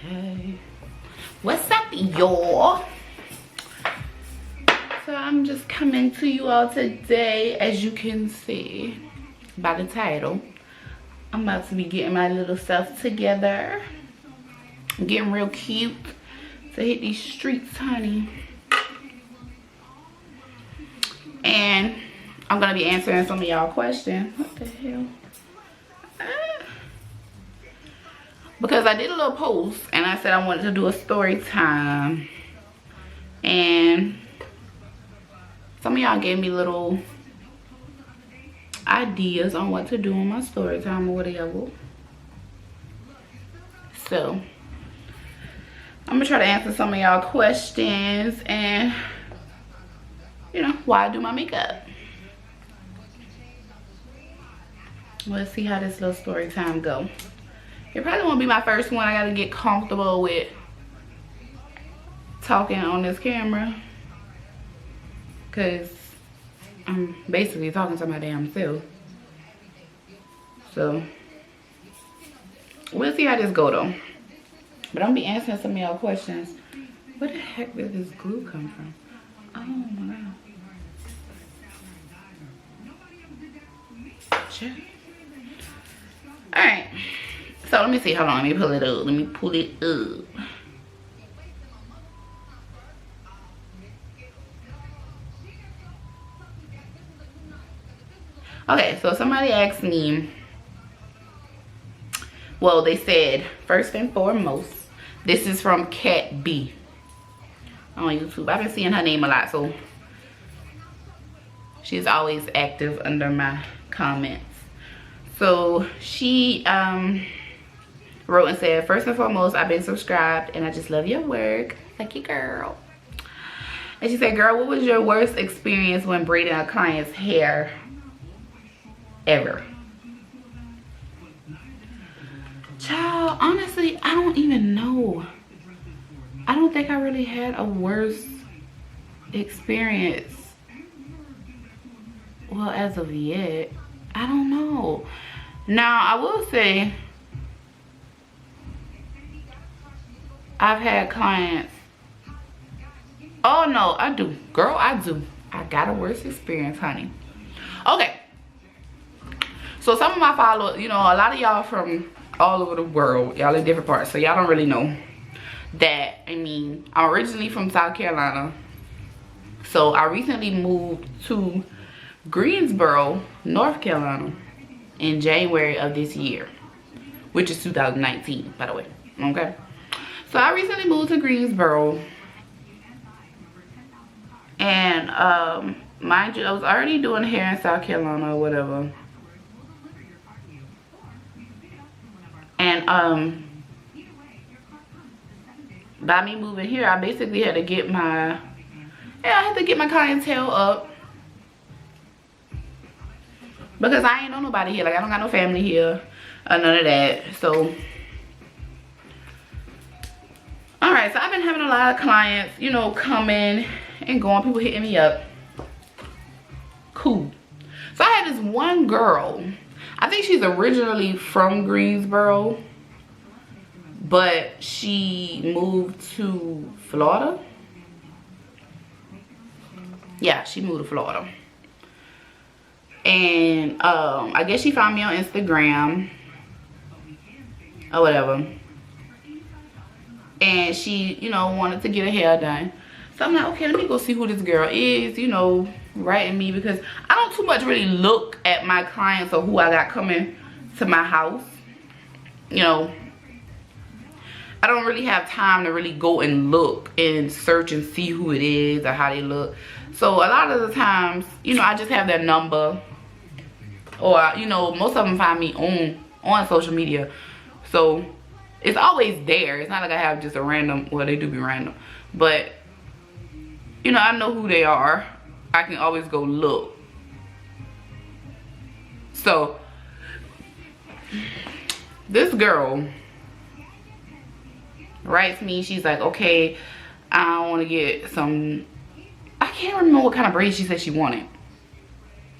Okay. What's up, y'all? So I'm just coming to you all today, as you can see by the title. I'm about to be getting my little self together. I'm getting real cute to hit these streets, honey. And I'm gonna be answering some of y'all questions. What the hell? Because I did a little post and I said I wanted to do a story time, and some of y'all gave me little ideas on what to do in my story time or whatever. So I'm gonna try to answer some of y'all questions and, you know, why I do my makeup. Let's see how this little story time go. It probably won't be my first one. I gotta get comfortable with talking on this camera, cause I'm basically talking to my damn self. So we'll see how this go though. But I'm gonna be answering some of y'all questions. Where the heck did this glue come from? Oh my god. Check. Alright. So let me see. Hold on. Let me pull it up. Let me pull it up. Okay, so somebody asked me, well, they said, first and foremost, this is from Cat B on YouTube. I've been seeing her name a lot, so she's always active under my comments. So she wrote and said, first and foremost, I've been subscribed and I just love your work. Like you, girl. And she said, girl, what was your worst experience when braiding a client's hair ever? Child, honestly, I don't even know. I don't think I really had a worst experience. Well, as of yet, I don't know. Now, I will say, I've had clients. Oh no, I do. Girl, I do. I got a worse experience, honey. Okay. So some of my followers, you know, a lot of y'all from all over the world, y'all in different parts, so y'all don't really know that. I mean, I'm originally from South Carolina. So I recently moved to Greensboro, North Carolina in January of this year, which is 2019, by the way. Okay. So I recently moved to Greensboro, and mind you, I was already doing hair in South Carolina or whatever. And by me moving here, I basically had to get my, I had to get my clientele up, because I ain't know nobody here. Like, I don't got no family here or none of that. So alright, so I've been having a lot of clients, you know, coming and going, people hitting me up. Cool. So I had this one girl, I think she's originally from Greensboro, but she moved to Florida. Yeah, she moved to Florida. And I guess she found me on Instagram or whatever. And she, you know, wanted to get her hair done. So I'm like, okay, let me go see who this girl is, you know, writing me, because I don't too much really look at my clients or who I got coming to my house. You know, I don't really have time to really go and look and search and see who it is or how they look. So a lot of the times, you know, I just have their number, or, you know, most of them find me on social media. So it's always there. It's not like I have just a random, well, they do be random, but, you know, I know who they are. I can always go look. So this girl writes me. She's like, okay, I want to get some, I can't remember what kind of braids she said she wanted.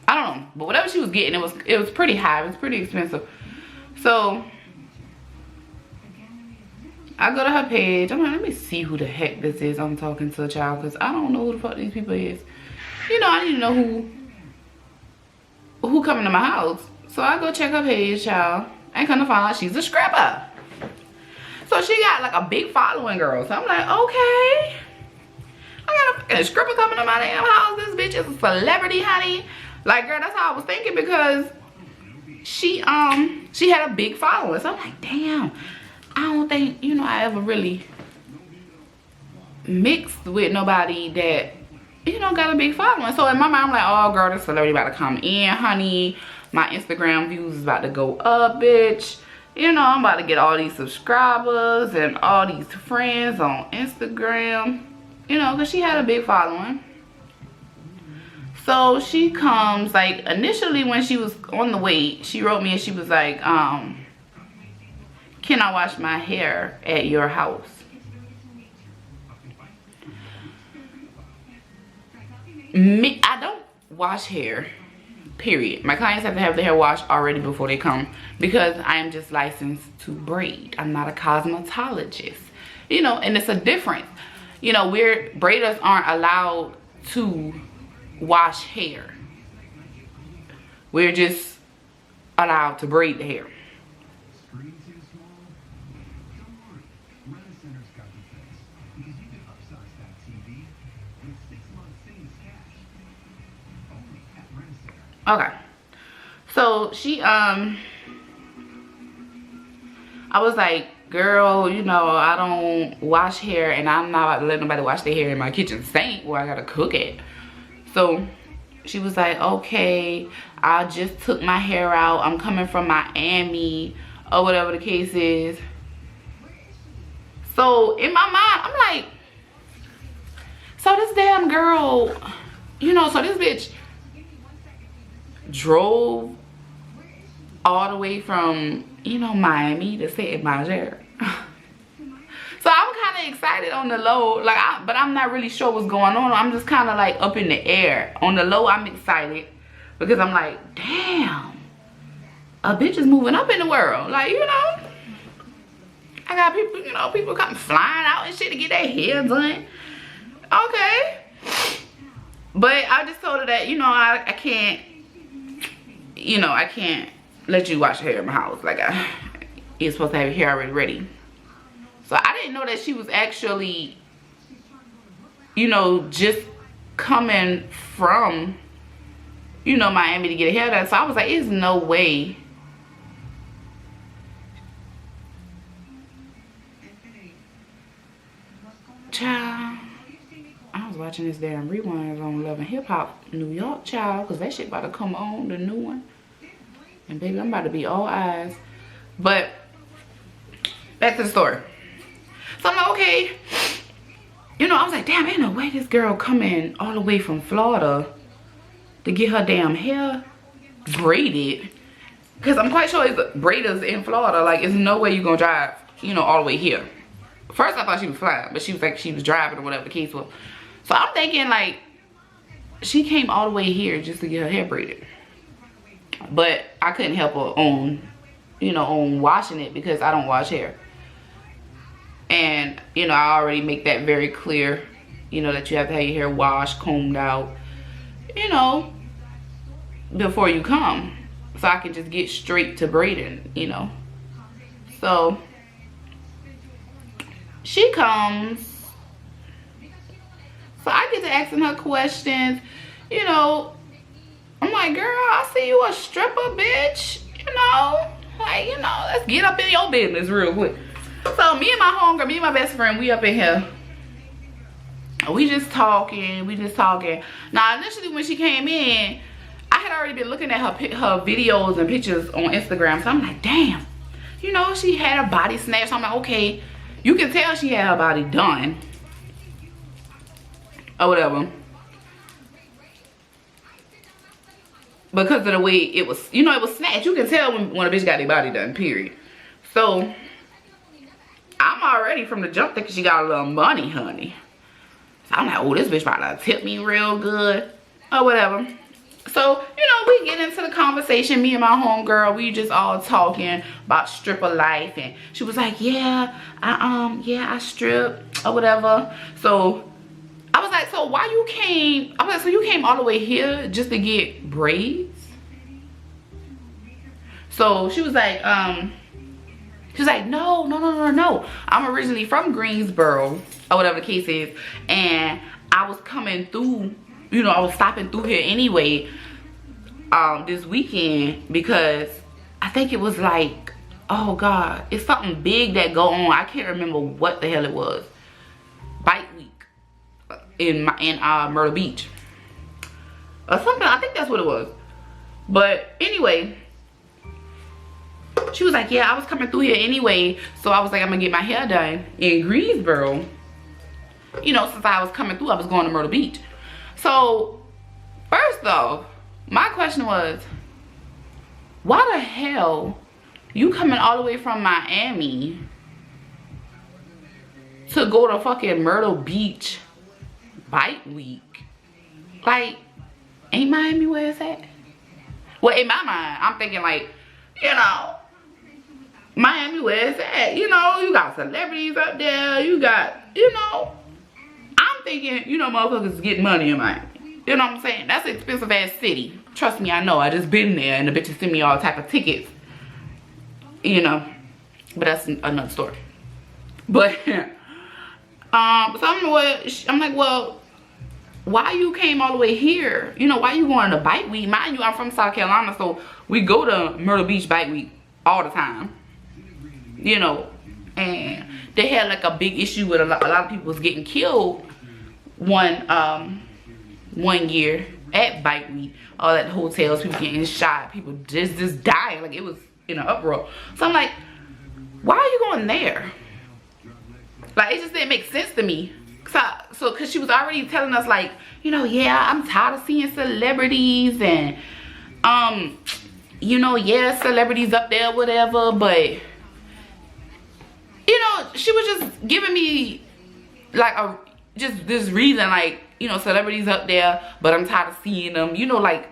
I don't know, but whatever she was getting, it was pretty high. It was pretty expensive. So I go to her page. I'm like, let me see who the heck this is I'm talking to, child, because I don't know who the fuck these people is. You know, I need to know who coming to my house. So I go check her page, child. And come to find out she's a stripper. So she got like a big following, girl. So I'm like, okay. I got a fucking stripper coming to my damn house. This bitch is a celebrity, honey. Like, girl, that's how I was thinking, because she had a big following. So I'm like, damn. I don't think, you know, I ever really mixed with nobody that, you know, got a big following. So in my mind, I'm like, oh, girl, this celebrity about to come in, honey. My Instagram views is about to go up, bitch. You know, I'm about to get all these subscribers and all these friends on Instagram. You know, because she had a big following. So she comes, like, initially when she was on the way, she wrote me and she was like, can I wash my hair at your house? I don't wash hair, period. My clients have to have their hair washed already before they come, because I am just licensed to braid. I'm not a cosmetologist, you know, and it's a difference. You know, braiders aren't allowed to wash hair. We're just allowed to braid the hair. Okay, so she I was like, girl, you know, I don't wash hair, and I'm not about to let nobody wash their hair in my kitchen sink where I gotta cook it. So she was like, okay, I just took my hair out, I'm coming from Miami, or whatever the case is. So in my mind, I'm like, so this damn girl, you know, so this bitch drove all the way from, you know, Miami to sit in my chair. So I'm kind of excited on the low, like, but I'm not really sure what's going on. I'm just kind of like up in the air. On the low, I'm excited because I'm like, damn, a bitch is moving up in the world. Like, you know, I got people, you know, people come flying out and shit to get their hair done. Okay. But I just told her that, you know, I can't, you know, I can't let you wash your hair in my house. Like, you're supposed to have your hair already ready. So I didn't know that she was actually, you know, just coming from, you know, Miami to get a hair done. So I was like, there's no way. Child, I was watching this damn rewind on Love and Hip Hop New York, child, because that shit about to come on, the new one. And baby, I'm about to be all eyes. But back to the story. So I'm like, okay. You know, I was like, damn, ain't no way this girl coming all the way from Florida to get her damn hair braided. Because I'm quite sure it's braiders in Florida. Like, there's no way you're going to drive, you know, all the way here. First, I thought she was flying, but she was like, she was driving or whatever the case was. So I'm thinking, like, she came all the way here just to get her hair braided. But I couldn't help her on, you know, on washing it, because I don't wash hair. And, you know, I already make that very clear, you know, that you have to have your hair washed, combed out, you know, before you come. So I can just get straight to braiding, you know. So she comes. So I get to asking her questions, you know. I'm like, girl, I see you a stripper, bitch. You know, like, you know, let's get up in your business real quick. So me and my homegirl, me and my best friend, we up in here. We just talking. Now, initially when she came in, I had already been looking at her videos and pictures on Instagram. So I'm like, damn, you know, she had her body snatched. So I'm like, okay, you can tell she had her body done or whatever, because of the way it was, you know, it was snatched. You can tell when a bitch got their body done, period. So I'm already from the jump thinking she got a little money, honey. So I'm like, oh, this bitch about to tip me real good or whatever. So, you know, we get into the conversation, me and my homegirl, we just all talking about stripper life, and she was like, yeah, I strip or whatever. So I was like, so why you came, I was like, so you came all the way here just to get braids? So she was like, no. I'm originally from Greensboro or whatever the case is, and I was coming through, you know, I was stopping through here anyway this weekend because I think it was like, oh God, it's something big that go on. I can't remember what the hell it was. Bike week in Myrtle Beach or something. I think that's what it was. But anyway, she was like, yeah, I was coming through here anyway, so I was like, I'm gonna get my hair done in Greensboro. You know, since I was coming through, I was going to Myrtle Beach. So first off, my question was, why the hell you coming all the way from Miami to go to fucking Myrtle Beach bike week? Like, ain't Miami where it's at? Well, in my mind, I'm thinking like, you know, Miami where it's at. You know, you got celebrities up there. You got, you know, I'm thinking, you know, motherfuckers getting money in Miami. You know what I'm saying? That's an expensive ass city. Trust me, I know. I just been there and the bitches send me all type of tickets. You know. But that's another story. But so I'm like, well, why you came all the way here? You know, why you going to bike week? Mind you, I'm from South Carolina, so we go to Myrtle Beach bike week all the time. You know, and they had like a big issue with a lot of people was getting killed one year at bike week. All at the hotels, people getting shot, people just dying. Like, it was in an uproar. So I'm like, why are you going there? Like, it just didn't make sense to me. So because she was already telling us like, you know, yeah, I'm tired of seeing celebrities and you know, yeah, celebrities up there, whatever, but you know, she was just giving me like just this reason, like, you know, celebrities up there, but I'm tired of seeing them. You know, like,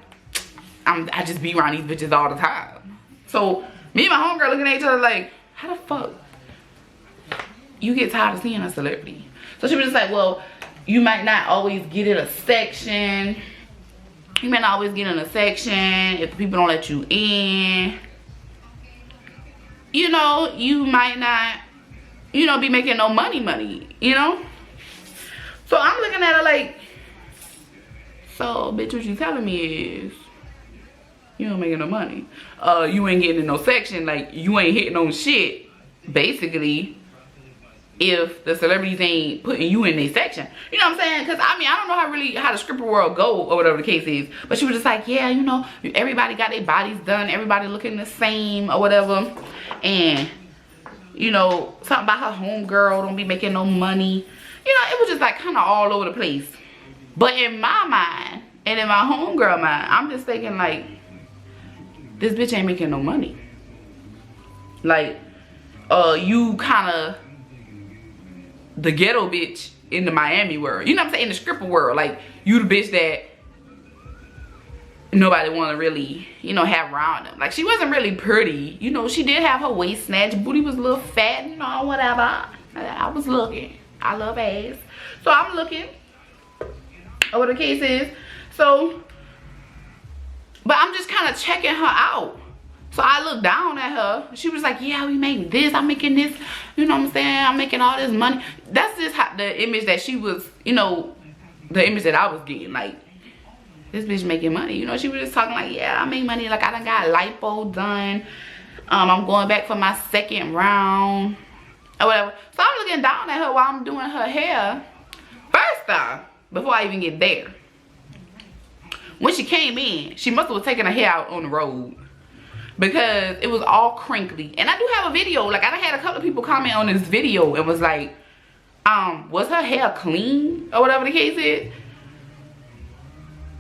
I just be around these bitches all the time. So me and my homegirl looking at each other like, how the fuck you get tired of seeing a celebrity? So she was just like, well, you might not always get in a section. You might not always get in a section if the people don't let you in. You know, you might not, you know, be making no money, you know? So I'm looking at her like, so bitch, what you telling me is you ain't making no money. You ain't getting in no section, like you ain't hitting on shit, basically, if the celebrities ain't putting you in their section. You know what I'm saying? Because I mean, I don't know how the stripper world go or whatever the case is, but she was just like, yeah, you know, everybody got their bodies done, everybody looking the same or whatever, and you know, something about her homegirl don't be making no money. You know, it was just like kind of all over the place. But in my mind and in my homegirl mind, I'm just thinking like, this bitch ain't making no money. Like, you kind of the ghetto bitch in the Miami world. You know what I'm saying? In the stripper world. Like, you the bitch that nobody want to really, you know, have around them. Like, she wasn't really pretty. You know, she did have her waist snatch. Booty was a little fat, you know, whatever. I was looking. I love ass. So I'm looking at what the case is. So, but I'm just kind of checking her out. So I looked down at her. She was like, yeah, we make this. I'm making this. You know what I'm saying? I'm making all this money. That's just how, the image that she was, you know, the image that I was getting. Like, this bitch making money. You know, she was just talking like, yeah, I make money. Like, I done got lipo done. I'm going back for my second round or whatever. So I'm looking down at her while I'm doing her hair. First off, before I even get there, when she came in, she must have taken her hair out on the road, because it was all crinkly. And I do have a video. Like, I done had a couple of people comment on this video and was like, was her hair clean or whatever the case is?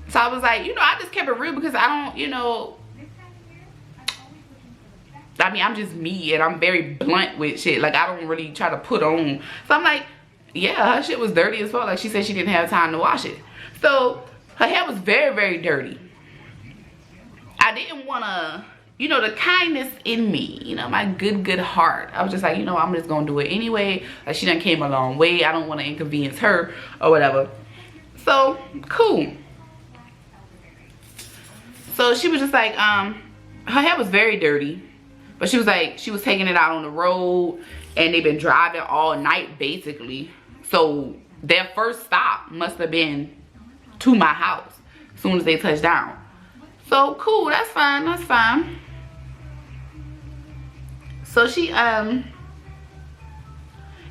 So I was like, you know, I just kept it real because I don't, you know, I mean, I'm just me and I'm very blunt with shit. Like, I don't really try to put on. So I'm like, yeah, her shit was dirty as fuck. Like, she said she didn't have time to wash it. So her hair was very, very dirty. I didn't want to, you know, the kindness in me, you know, my good heart. I was just like, you know, I'm just gonna do it anyway. Like, she done came a long way. I don't want to inconvenience her or whatever. So cool. So she was just like, her hair was very dirty, but she was like, she was taking it out on the road, and they've been driving all night basically. So their first stop must have been to my house as soon as they touched down. So cool, that's fine, that's fine. So she, you know,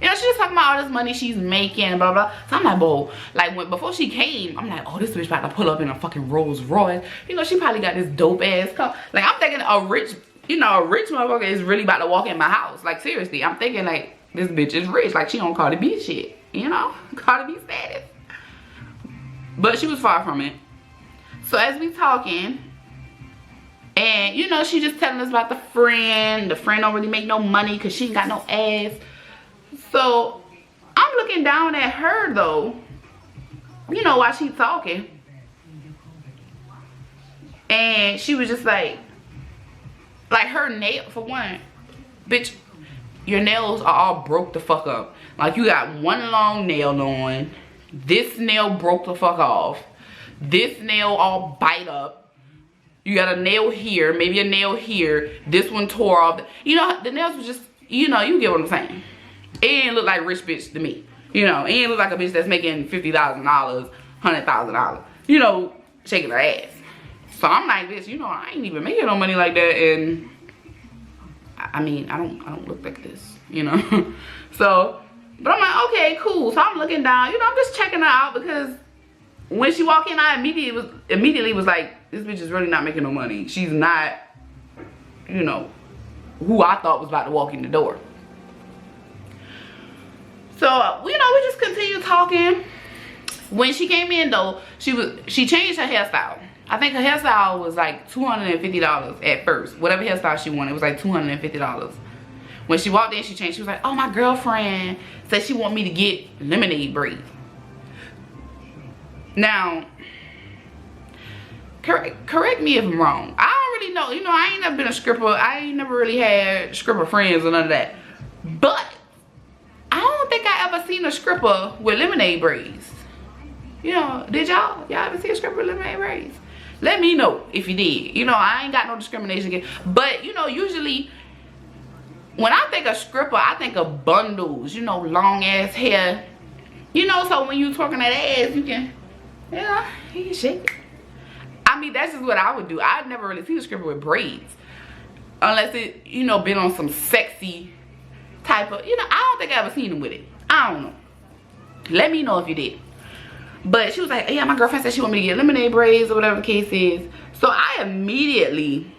she was talking about all this money she's making, blah, blah. So I'm like, bro, like, before she came, I'm like, oh, this bitch about to pull up in a fucking Rolls Royce. You know, she probably got this dope ass car. Like, I'm thinking a rich, you know, a rich motherfucker is really about to walk in my house. Like, seriously, I'm thinking, like, this bitch is rich. Like, she on Cardi B shit, you know? Cardi B status. But she was far from it. So as we talking, and, you know, she just telling us about the friend. The friend don't really make no money because she ain't got no ass. So I'm looking down at her though, you know, while she's talking, and she was just like her nail, for one, bitch, your nails are all broke the fuck up. Like, you got one long nail on, this nail broke the fuck off, this nail all bite up, you got a nail here, maybe a nail here, this one tore off. You know, the nails was just, you know, you get what I'm saying. It ain't look like rich bitch to me. You know, it ain't look like a bitch that's making $50,000, $100,000, you know, shaking her ass. So I'm like, bitch, you know, I ain't even making no money like that, and I mean, I don't look like this, you know. So, but I'm like, okay, cool. So I'm looking down, you know, I'm just checking her out, because when she walked in, I immediately was like, this bitch is really not making no money. She's not, you know, who I thought was about to walk in the door. So, you know, we just continued talking. When she came in though, she changed her hairstyle. I think her hairstyle was like $250 at first. Whatever hairstyle she wanted, it was like $250. When she walked in, she changed. She was like, oh, my girlfriend said she want me to get lemonade braids. Now, correct me if I'm wrong. I don't really know. You know, I ain't never been a stripper. I ain't never really had stripper friends or none of that. But I don't think I ever seen a stripper with lemonade braids. You know, did y'all ever see a stripper with lemonade braids? Let me know if you did. You know, I ain't got no discrimination against. But, you know, usually when I think of stripper, I think of bundles, you know, long ass hair. You know, so when you twerking that ass, you can, you know, you can shake it. I mean, that's just what I would do. I'd never really seen a stripper with braids. Unless it, you know, been on some sexy type of, you know, I don't think I ever seen them with it. I don't know. Let me know if you did. But she was like, yeah, my girlfriend said she want me to get lemonade braids or whatever the case is. So I immediately,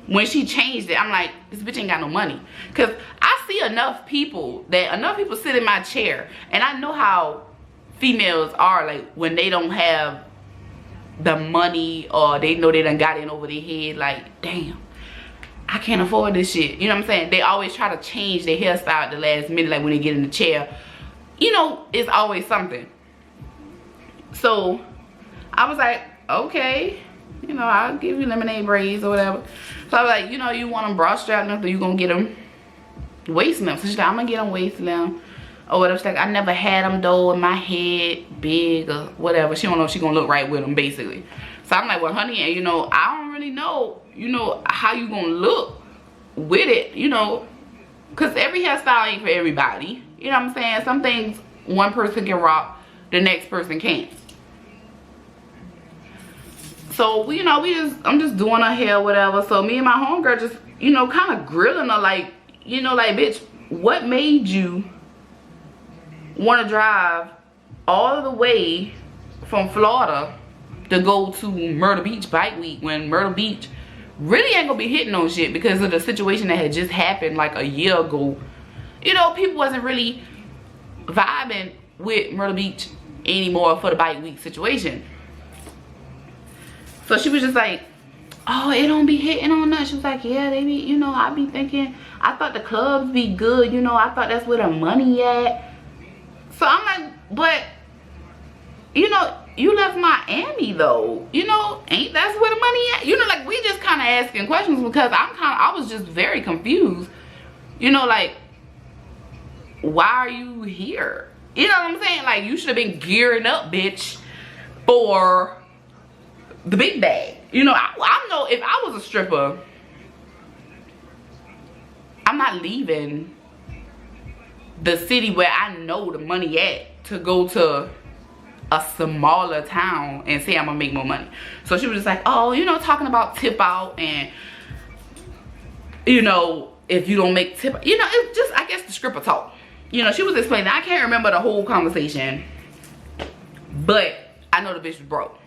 when she changed it, I'm like, this bitch ain't got no money. Because I see enough people sit in my chair. And I know how females are, like, when they don't have the money or they know they done got in over their head, like, damn, I can't afford this shit. You know what I'm saying? They always try to change their hairstyle at the last minute, like when they get in the chair. You know, it's always something. So I was like, okay, you know, I'll give you lemonade braids or whatever. So I was like, you know, you want them bra strap length or you gonna get them waist length? So she's like, I'm gonna get them waist length or whatever. She's like, I never had them though in my head, big or whatever. She don't know if she gonna look right with them, basically. So I'm like, well, honey, and you know, I don't really know, you know, how you gonna look with it, you know, because every hairstyle ain't for everybody. You know what I'm saying? Some things one person can rock, the next person can't. So, you know, I'm just doing her hair, whatever. So me and my homegirl just, you know, kind of grilling her, like, you know, like, bitch, what made you want to drive all the way from Florida to go to Myrtle Beach Bike Week when Myrtle Beach really ain't gonna be hitting on shit because of the situation that had just happened like a year ago. You know, people wasn't really vibing with Myrtle Beach anymore for the Bike Week situation. So she was just like, oh, it don't be hitting on us. She was like, yeah, they be, you know, I be thinking, I thought the clubs be good, you know, I thought that's where the money at. So I'm like, but, you know, you left Miami though, you know, ain't that's where the money at? You know, like, we just kind of asking questions because I was just very confused, you know, like, why are you here? You know what I'm saying? Like, you should have been gearing up, bitch, for the big bag. You know, I know if I was a stripper, I'm not leaving the city where I know the money at to go to a smaller town and say I'm gonna make more money. So she was just like, oh, you know, talking about tip out, and you know, if you don't make tip, you know, it's just, I guess, the stripper talk. You know, she was explaining. I can't remember the whole conversation, but I know the bitch was broke.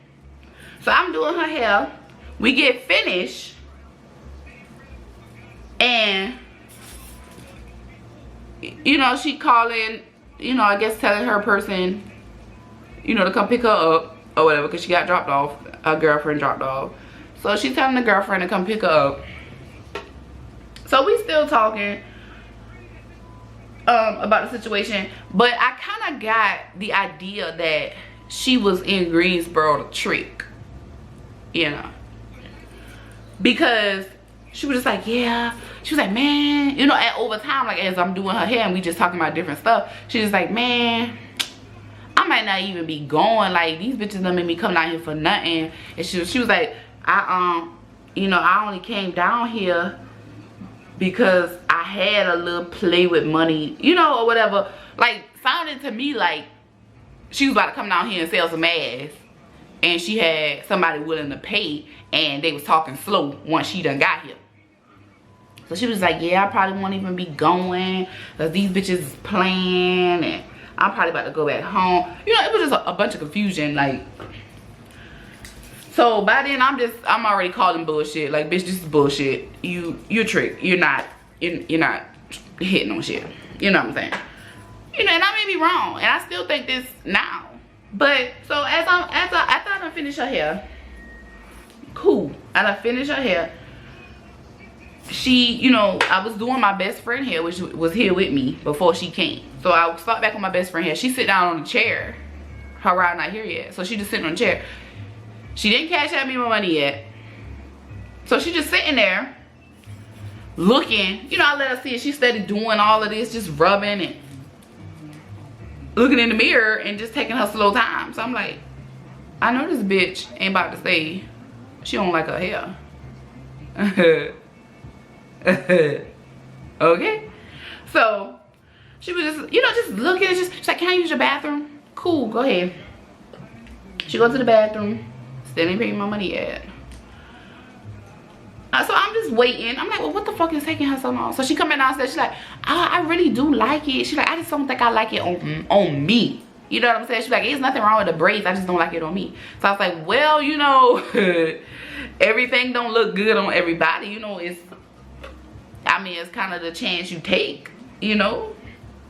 So I'm doing her hair. We get finished, and you know, she calling, you know, I guess telling her person, you know, to come pick her up or whatever, because she got dropped off. Her girlfriend dropped off. So she's telling the girlfriend to come pick her up. So we still talking about the situation, but I kind of got the idea that she was in Greensboro to trick, you know, because she was just like, yeah, she was like, man, you know, at over time, like, as I'm doing her hair and we just talking about different stuff, she was like, man, I might not even be going, like, these bitches done made me come down here for nothing. And she was like, you know, I only came down here because I had a little play with money, you know, or whatever. Like, sounded to me like she was about to come down here and sell some ass, and she had somebody willing to pay, and they was talking slow once she done got here. So she was like, yeah, I probably won't even be going because these bitches is playing, and I'm probably about to go back home. You know, it was just a bunch of confusion, like. So by then I'm already calling bullshit. Like, bitch, this is bullshit. You're tricked. You're not hitting on shit. You know what I'm saying? You know, and I may be wrong, and I still think this now. But so after I done finished her hair, cool. I done finished her hair. She, you know, I was doing my best friend hair, which was here with me before she came. So I would start back with my best friend hair. She sit down on the chair. Her ride not here yet, so she just sitting on the chair. She didn't cash out me my money yet. So she just sitting there looking. You know, I let her see it. She started doing all of this, just rubbing and looking in the mirror and just taking her slow time. So I'm like, I know this bitch ain't about to say she don't like her hair. Okay. So she was just, you know, just looking. She's like, can I use your bathroom? Cool, go ahead. She goes to the bathroom. Still ain't paying my money yet. So I'm just waiting. I'm like, well, what the fuck is taking her so long? So she coming downstairs. She's like, I really do like it. She's like, I just don't think I like it on me. You know what I'm saying? She's like, there's nothing wrong with the braids. I just don't like it on me. So I was like, well, you know, everything don't look good on everybody. You know, it's kind of the chance you take, you know.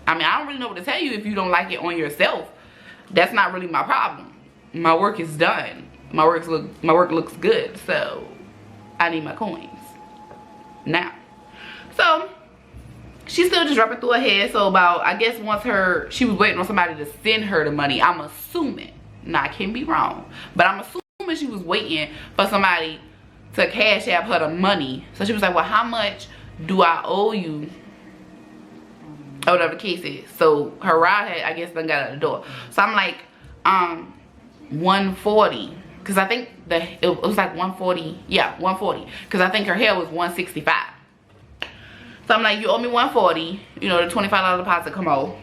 I mean, I don't really know what to tell you if you don't like it on yourself. That's not really my problem. My work is done. My work looks good, so I need my coins now. So she's still just rubbing through her hair. So about, I guess once she was waiting on somebody to send her the money. I'm assuming, now I can be wrong, but I'm assuming she was waiting for somebody to cash app her the money. So she was like, well, how much do I owe you? Or whatever the case is. So her ride had, I guess, done got out the door. So I'm like, 140. Because I think it was like 140. Yeah, 140. Because I think her hair was 165. So I'm like, you owe me 140. You know, the $25 deposit come on.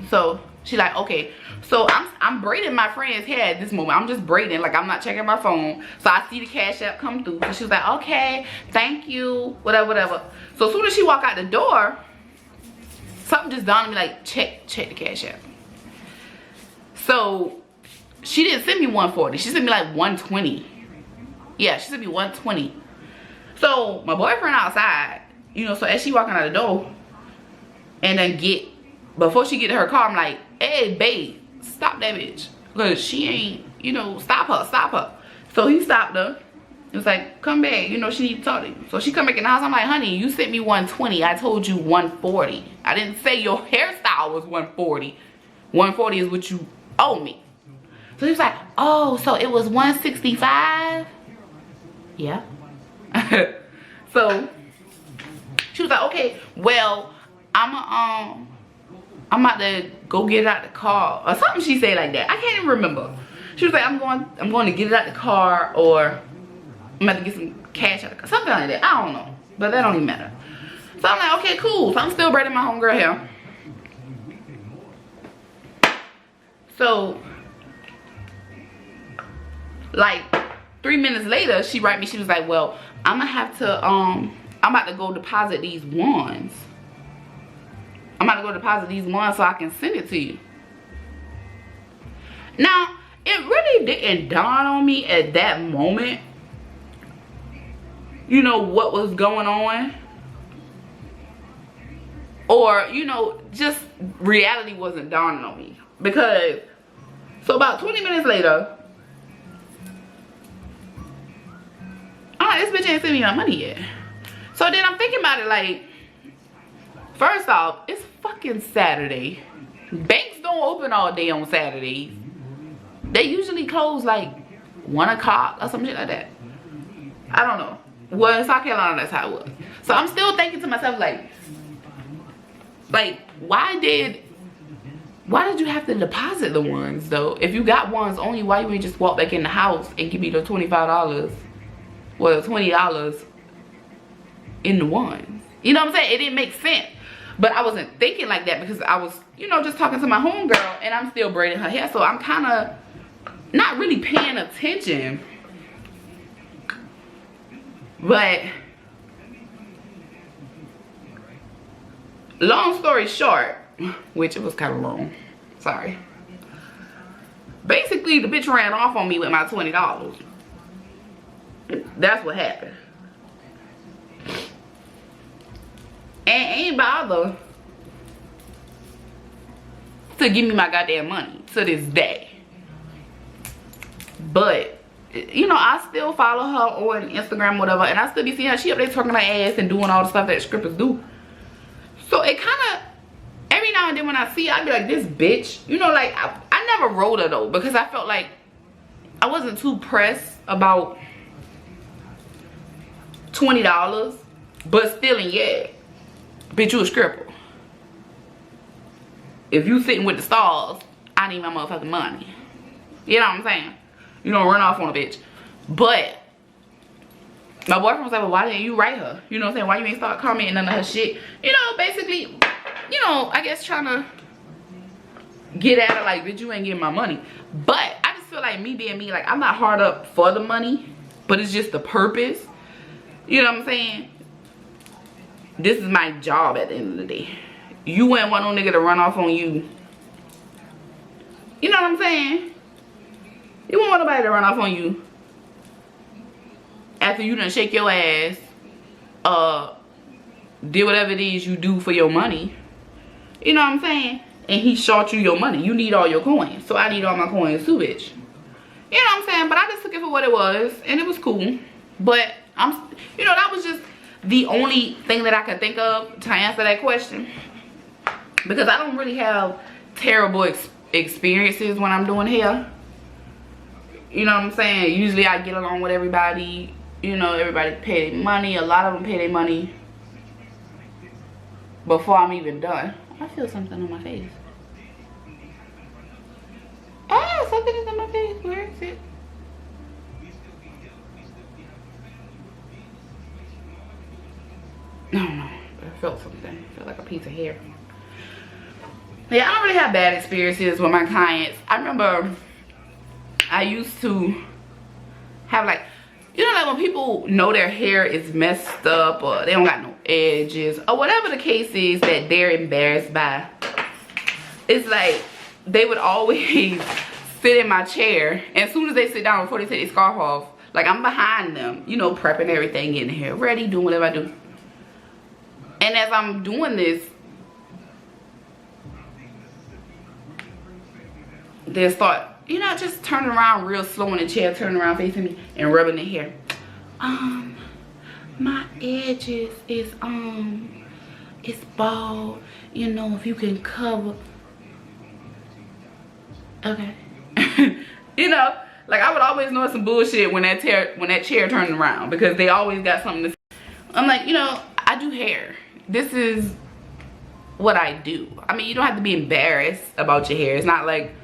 So she like, okay. So I'm braiding my friend's hair at this moment. I'm just braiding, like I'm not checking my phone. So I see the cash app come through. So she was like, okay, thank you, whatever, whatever. So as soon as she walked out the door, something just dawned on me, like, check the cash app. So she didn't send me 140. She sent me like 120. Yeah, she sent me 120. So my boyfriend outside, you know, so as she walking out the door, and then before she get to her car, I'm like, hey, babe, stop that bitch. Because she ain't, you know, stop her. So he stopped her. It was like, come back, you know, she need to talk to you. So she come back in the house. I'm like, honey, you sent me 120. I told you 140. I didn't say your hairstyle was 140. 140 is what you owe me. So he was like, oh, so it was 165? Yeah. So she was like, okay, well, I'm about to go get it out the car or something. She said like that. I can't even remember. She was like, I'm going to get it out the car, or I'm about to get some cash out the car, something like that. I don't know, but that don't even matter. So I'm like, okay, cool. So I'm still braiding my homegirl hair. So like 3 minutes later, she write me. She was like, well, I'm gonna have to I'm about to go deposit these ones. I'm about to go deposit these ones so I can send it to you. Now, it really didn't dawn on me at that moment, you know, what was going on. Or, you know, just reality wasn't dawning on me. Because, so about 20 minutes later, I'm like, this bitch ain't sent me my money yet. So then I'm thinking about it like, first off, it's fucking Saturday. Banks don't open all day on Saturdays. They usually close like 1 o'clock or some shit like that. I don't know. Well, in South Carolina, that's how it was. So I'm still thinking to myself like why did you have to deposit the ones though? If you got ones only, why you ain't just walk back in the house and give me the $25, well, $20 in the ones? You know what I'm saying? It didn't make sense. But I wasn't thinking like that because I was, you know, just talking to my homegirl and I'm still braiding her hair. So I'm kind of not really paying attention. But long story short, which it was kind of long, sorry. Basically, the bitch ran off on me with my $20. That's what happened. And ain't bother to give me my goddamn money to this day. But, you know, I still follow her on Instagram, whatever, and I still be seeing her. She up there twerking her ass and doing all the stuff that strippers do. So it kind of, every now and then when I see her, I be like, this bitch. You know, like, I never wrote her though, because I felt like I wasn't too pressed about $20. But still, yeah, bitch, you a stripper. If you sitting with the stars, I need my motherfucking money. You know what I'm saying? You don't run off on a bitch. But my boyfriend was like, well, why didn't you write her? You know what I'm saying? Why you ain't start commenting none of her shit? You know, basically, you know, I guess trying to get at her like, bitch, you ain't getting my money. But I just feel like me being me, like, I'm not hard up for the money, but it's just the purpose. You know what I'm saying? This is my job at the end of the day. You wouldn't want no nigga to run off on you. You know what I'm saying? You wouldn't want nobody to run off on you after you done shake your ass, did whatever it is you do for your money. You know what I'm saying? And he short you your money. You need all your coins. So I need all my coins too, bitch. You know what I'm saying? But I just took it for what it was. And it was cool. But you know, that was just the only thing that I could think of to answer that question. Because I don't really have terrible experiences when I'm doing hair. You know what I'm saying? Usually I get along with everybody. You know, everybody pay their money. A lot of them pay their money before I'm even done. I feel something on my face. Ah, something is on my face. Where is it? No, but I felt something. I felt like a piece of hair. Yeah, I don't really have bad experiences with my clients. I remember I used to have like, you know, like when people know their hair is messed up or they don't got no edges or whatever the case is that they're embarrassed by. It's like they would always sit in my chair, and as soon as they sit down, before they take their scarf off, like I'm behind them, you know, prepping everything, getting the hair ready, doing whatever I do. And as I'm doing this, they'll start, you know, just turning around real slow in the chair, turning around facing me and rubbing their hair. My edges is it's bald, you know, if you can cover. Okay. You know, like I would always know some bullshit when that chair turned around, because they always got something to say. I'm like, you know, I do hair. This is what I do. I mean, you don't have to be embarrassed about your hair. It's not like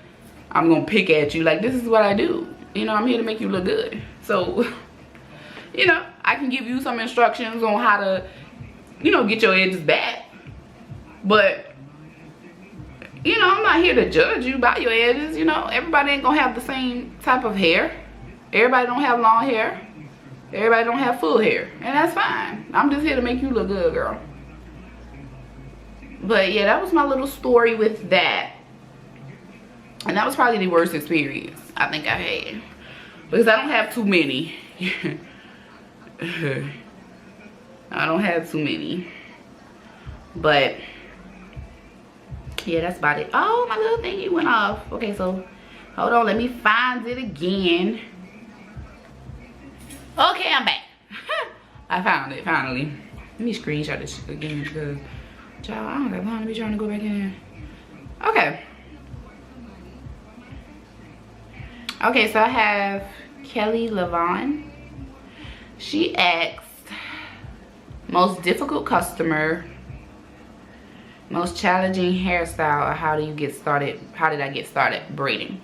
I'm gonna pick at you. Like, this is what I do. You know, I'm here to make you look good. So, you know, I can give you some instructions on how to, you know, get your edges back. But, you know, I'm not here to judge you by your edges. You know, everybody ain't gonna have the same type of hair. Everybody don't have long hair. Everybody don't have full hair. And that's fine. I'm just here to make you look good, girl. But yeah, that was my little story with that. And that was probably the worst experience I think I had. Because I don't have too many. I don't have too many. But yeah, that's about it. Oh, my little thingy went off. Okay, so hold on, let me find it again. Okay, I'm back. I found it finally. Let me screenshot this again, because child, I don't got time to be trying to go back in there. Okay. Okay, so I have Kelly Levon. She asked, most difficult customer, most challenging hairstyle, or how do you get started? How did I get started braiding?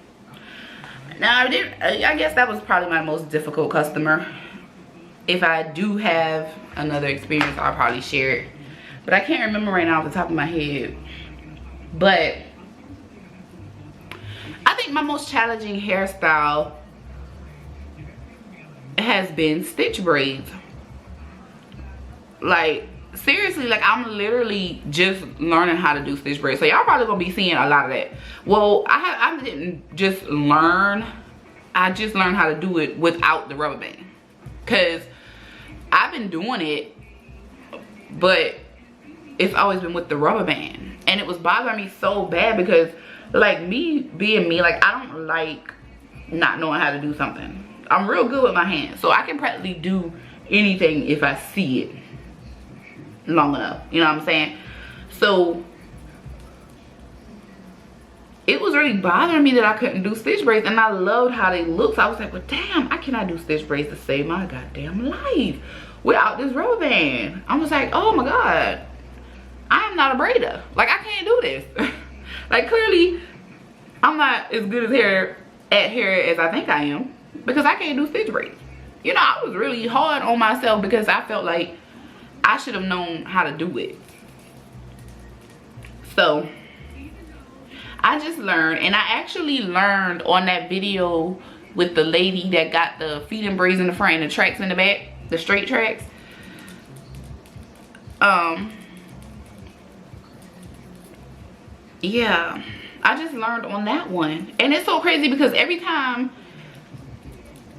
Now, I guess that was probably my most difficult customer. If I do have another experience, I'll probably share it. But I can't remember right now off the top of my head. But I think my most challenging hairstyle has been stitch braids. Like, seriously, like I'm literally just learning how to do stitch braids. So y'all probably gonna be seeing a lot of that. Well, I didn't just learn. I just learned how to do it without the rubber band. Cause I've been doing it, but it's always been with the rubber band. And it was bothering me so bad because, like, me being me, like, I don't like not knowing how to do something. I'm real good with my hands. So I can practically do anything if I see it long enough. You know what I'm saying? So it was really bothering me that I couldn't do stitch braids, and I loved how they looked. So I was like, well, damn, I cannot do stitch braids to save my goddamn life without this rubber band. I was like, oh my God, I am not a braider. Like, I can't do this. Like, clearly I'm not as good at hair as I think I am, because I can't do stitch braids. You know, I was really hard on myself because I felt like I should have known how to do it. So I just learned, and I actually learned on that video with the lady that got the feeding braids in the front and the tracks in the back, the straight tracks. Yeah, I just learned on that one. And it's so crazy because every time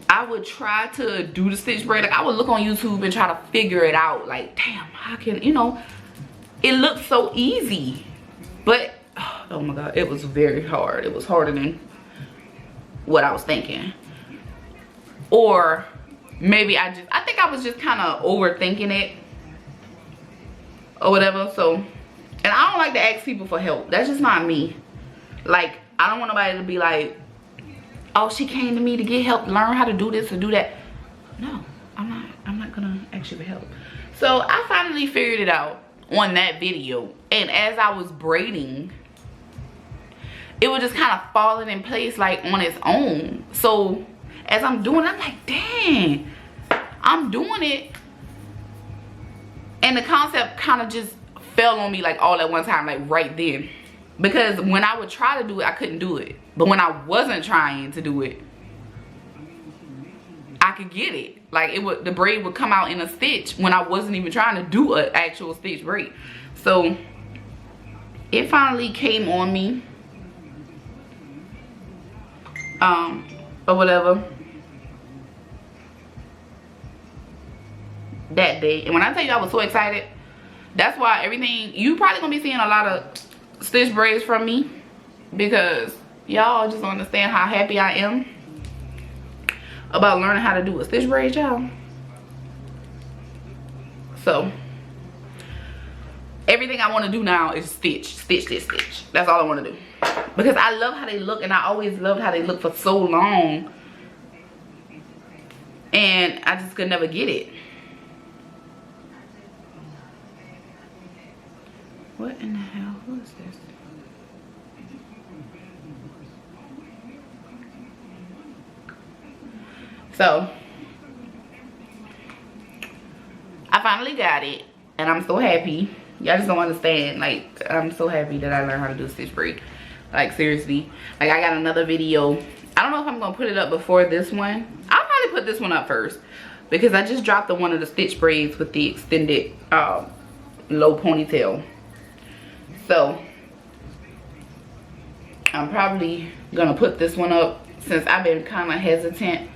I would try to do the stitch braid, like I would look on YouTube and try to figure it out. Like, damn, how can, you know, it looks so easy. But, oh my God, it was very hard. It was harder than what I was thinking. Or maybe I think I was just kind of overthinking it or whatever. So, and I don't like to ask people for help. That's just not me. Like, I don't want nobody to be like, oh, she came to me to get help, learn how to do this or do that. No, I'm not gonna ask you for help. So I finally figured it out on that video. And as I was braiding, it was just kind of falling in place like on its own. So as I'm doing it, I'm like, dang, I'm doing it. And the concept kind of just fell on me like all at one time, like right then. Because when I would try to do it, I couldn't do it. But when I wasn't trying to do it, I could get it. Like, the braid would come out in a stitch when I wasn't even trying to do an actual stitch braid. So it finally came on me, or whatever, that day. And when I tell you I was so excited, that's why everything, you probably gonna be seeing a lot of stitch braids from me, because y'all just don't understand how happy I am about learning how to do a stitch braid, y'all. So everything I want to do now is stitch. That's all I want to do. because I love how they look, and I always loved how they look for so long, and I just could never get it. What in the hell? Who is this? So I finally got it, and I'm so happy. Y'all just don't understand. Like, I'm so happy that I learned how to do stitch braid. Like, seriously. Like, I got another video. I don't know if I'm gonna put it up before this one. I'll probably put this one up first, because I just dropped one of the stitch braids with the extended low ponytail. So I'm probably gonna put this one up, since I've been kind of hesitant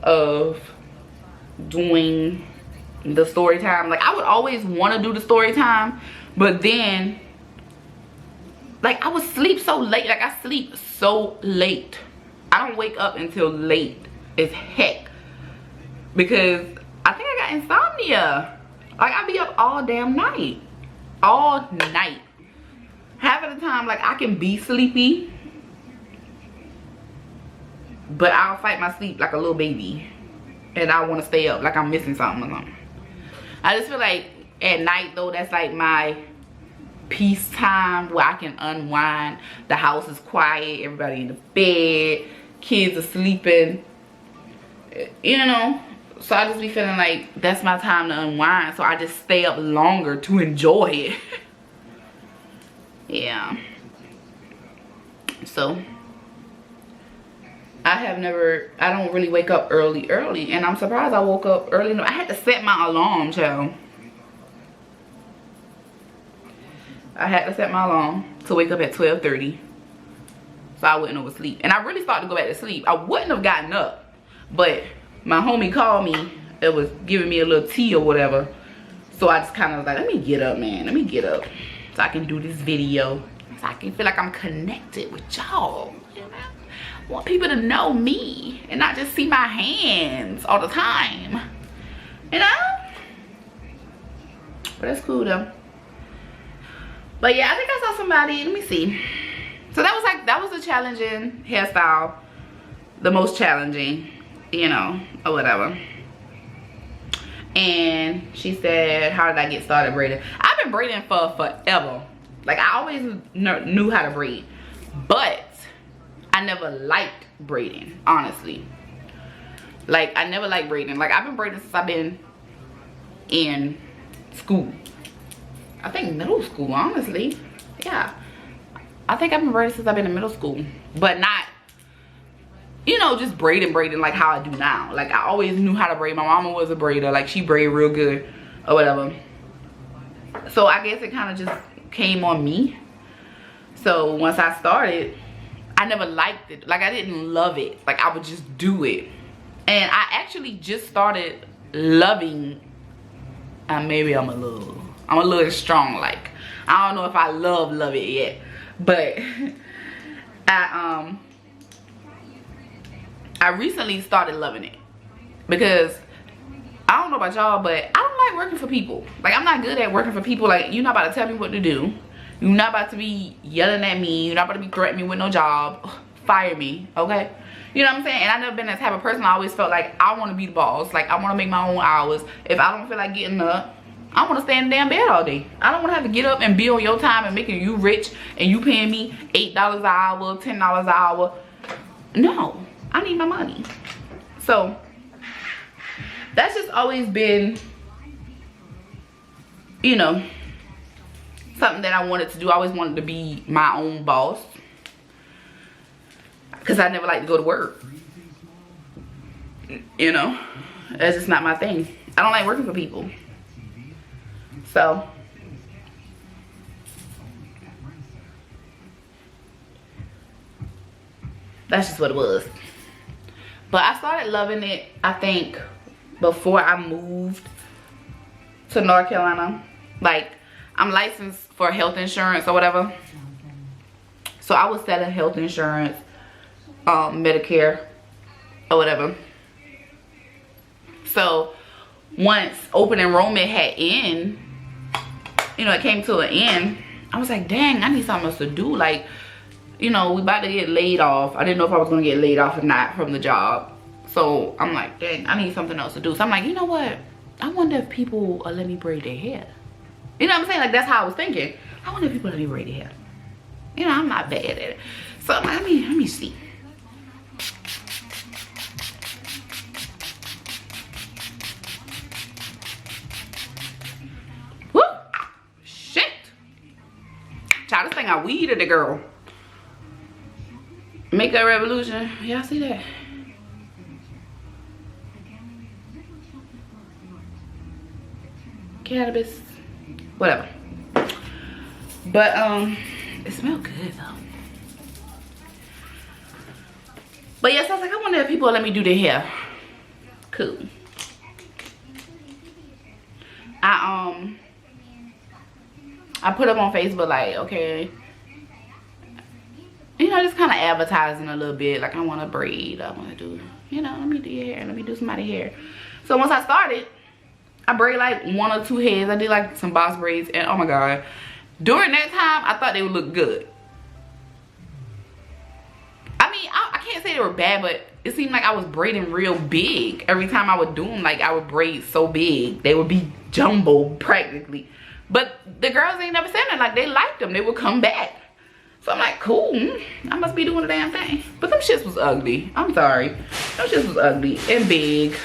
of doing the story time. Like, I would always want to do the story time, but then, like, I would sleep so late. Like, I sleep so late. I don't wake up until late as heck, because I think I got insomnia. Like, I be up all damn night. All night. Half of the time, like, I can be sleepy, but I'll fight my sleep like a little baby, and I want to stay up like I'm missing something or something. I just feel like at night, though, that's like my peace time, where I can unwind. The house is quiet, everybody in the bed, kids are sleeping, you know. So I just be feeling like that's my time to unwind, so I just stay up longer to enjoy it. Yeah. So I don't really wake up early, and I'm surprised I woke up early. I had to set my alarm, child. I had to set my alarm to wake up at 12:30, so I wouldn't oversleep. And I really started to go back to sleep. I wouldn't have gotten up, but my homie called me. It was giving me a little tea or whatever, so I just kind of was like, let me get up, man. Let me get up so I can do this video, so I can feel like I'm connected with y'all, you know? I want people to know me and not just see my hands all the time, you know? But that's cool though. But yeah, I think I saw somebody. Let me see. So that was a challenging hairstyle, the most challenging, you know, or whatever. And she said, how did I get started braiding? I've been braiding for forever. Like, I always knew how to braid, but I never liked braiding, honestly. Like, I never liked braiding. Like, I've been braiding since I've been in school. I think middle school, honestly. Yeah. I think I've been braiding since I've been in middle school. But not, you know, just braiding like how I do now. Like, I always knew how to braid. My mama was a braider. Like, she braided real good or whatever. So I guess it kind of just came on me. So once I started, I never liked it. Like, I didn't love it. Like, I would just do it. And I actually just started loving, maybe I'm a little strong. Like, I don't know if I love it yet. But I recently started loving it, because I don't know about y'all, but I don't like working for people. Like, I'm not good at working for people. Like, you're not about to tell me what to do. You're not about to be yelling at me. You're not about to be threatening me with no job. Fire me, okay? You know what I'm saying? And I've never been that type of person. I always felt like I want to be the boss. Like, I want to make my own hours. If I don't feel like getting up, I want to stay in the damn bed all day. I don't want to have to get up and be on your time and making you rich and you paying me $8 an hour, $10 an hour. No, I need my money. So that's just always been, you know, something that I wanted to do. I always wanted to be my own boss, because I never liked to go to work. You know, that's just not my thing. I don't like working for people. So that's just what it was. But I started loving it, I think, before I moved to North Carolina. Like, I'm licensed for health insurance or whatever. So I was selling health insurance, Medicare or whatever. So once open enrollment had ended, you know, it came to an end, I was like, dang, I need something else to do. Like, you know, we about to get laid off. I didn't know if I was gonna get laid off or not from the job. So I'm like, dang, I need something else to do. So I'm like, you know what? I wonder if people will let me braid their hair. You know what I'm saying? Like, that's how I was thinking. I wonder if people let me braid their hair. You know, I'm not bad at it. So I'm like, let me see. Whoop! Shit! Child, this thing I weeded the girl. Makeup revolution. Y'all see that? Cannabis. Whatever. But it smells good though. But yes, I was like, I wonder if people let me do their hair. Cool. I put up on Facebook like, okay, you know, just kind of advertising a little bit. Like, I want to braid. I want to do, you know, let me do your hair. Let me do somebody's hair. So once I started, I braid like 1 or 2 heads. I did like some box braids, and oh my god, during that time I thought they would look good. I mean, I can't say they were bad, but it seemed like I was braiding real big every time I would do them. Like, I would braid so big, they would be jumbo practically. But the girls ain't never said that. Like, they liked them, they would come back. So I'm like, cool, I must be doing the damn thing. But them shits was ugly. I'm sorry, them shits was ugly and big.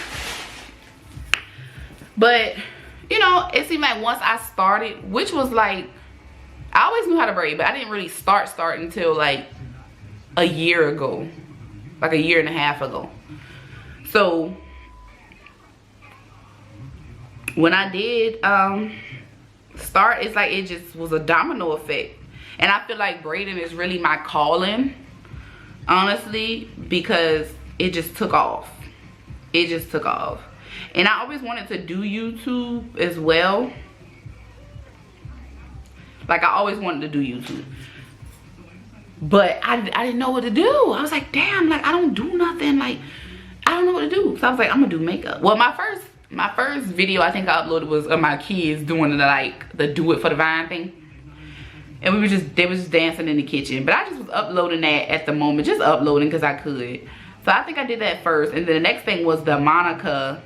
But, you know, it seemed like once I started, which was like, I always knew how to braid, but I didn't really start until like a year ago. Like a 1.5 years ago. So, when I did start, it's like it just was a domino effect. And I feel like braiding is really my calling, honestly, because it just took off. It just took off. And I always wanted to do YouTube as well. Like, I always wanted to do YouTube. But I didn't know what to do. I was like, damn, like, I don't do nothing. Like, I don't know what to do. So I was like, I'm gonna do makeup. Well, my first video I think I uploaded was of my kids doing the do it for the Vine thing. And they was just dancing in the kitchen. But I just was uploading that at the moment. Just uploading because I could. So I think I did that first. And then the next thing was the Monica,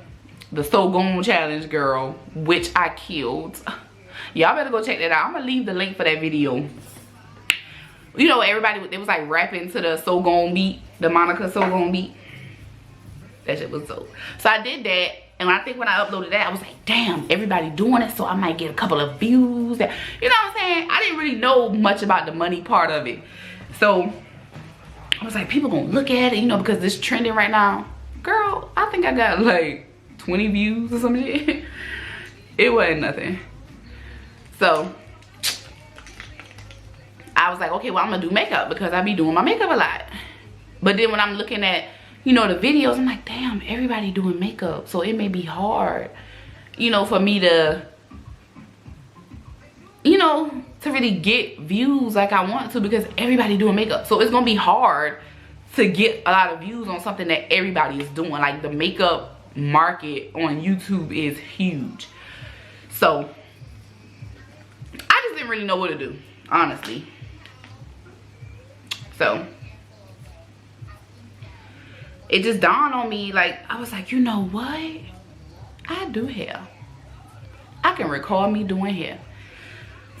the So Gone challenge girl, which I killed. Y'all better go check that out. I'm gonna leave the link for that video. You know, everybody, they was like rapping to the So Gone beat, the Monica So Gone beat. That shit was dope. So I did that, and I think when I uploaded that, I was like, damn, everybody doing it, so I might get a couple of views. You know what I'm saying? I didn't really know much about the money part of it. So I was like, people gonna look at it, you know, because it's trending right now. Girl, I think I got like 20 views or some shit. It wasn't nothing. So I was like, okay, well, I'm gonna do makeup because I be doing my makeup a lot. But then when I'm looking at, you know, the videos, I'm like, damn, everybody doing makeup. So it may be hard, you know, for me to, you know, to really get views like I want to, because everybody doing makeup. So it's gonna be hard to get a lot of views on something that everybody is doing. Like, the makeup market on YouTube is huge. So I just didn't really know what to do, honestly. So it just dawned on me, like, I was like, you know what? I do hair. I can record me doing hair.